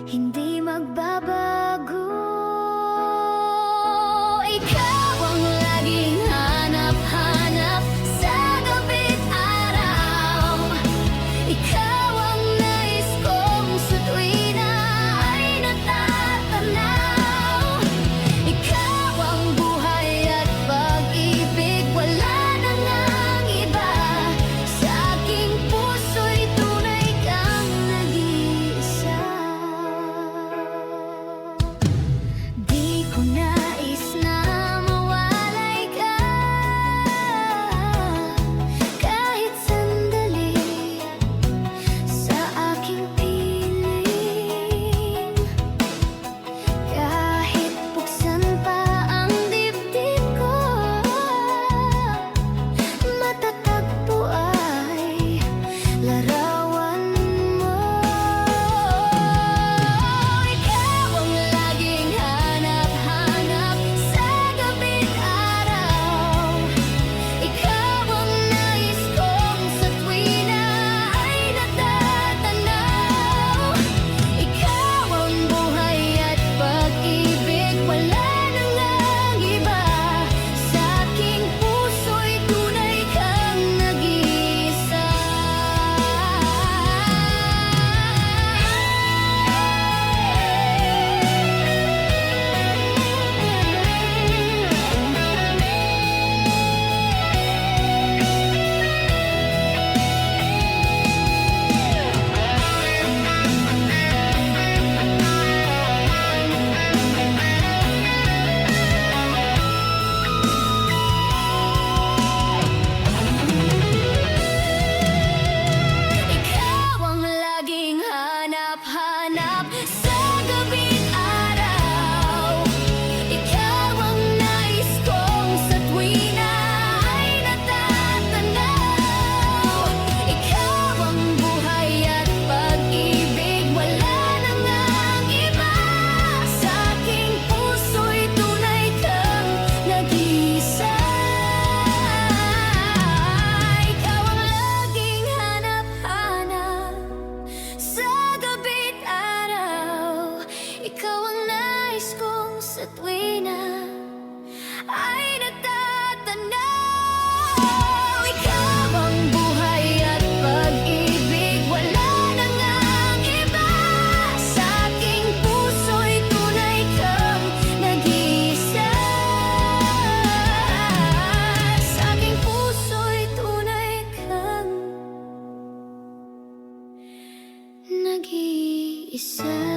hindi magbabago. Ikaw ang laging hanap-hanap sa gabi't araw. Ikaw ang nais kong sa tuwina ay natatanaw. Ikaw ang buhay at pag-ibig, wala na ngang iba. Sa aking puso'y tunay kang nag-iisa. Di ko nais na mawalay ka kahit sandali sa aking piling. Kahit buksan pa ang dibdib ko, matatagpo ay larawan mo. Ikaw ang laging hanap-hanap sa gabi't araw. Ikaw ang nais kong sa tuwina ay natatanaw. Ikaw ang buhay at pag-ibig, wala na ngang iba. Sa aking puso'y tunay kang nag-iisa. Ikaw ang laging hanap-hanap sa gabi't araw. Ikaw ang nais kong sa tuwina ay natatanaw. Ikaw ang buhay at pag-ibig, wala na ngang iba. Sa aking puso'y tunay kang nag-iisa. Ikaw ang laging hanap-hanap sa gabi't araw. Ikaw ang nais kong sa tuwina ay natatanaw. Ikaw ang buhay at pag-ibig, wala na ngang iba. Sa aking puso'y tunay kang nag-iisa. Sa aking puso'y tunay kang nag-iisa.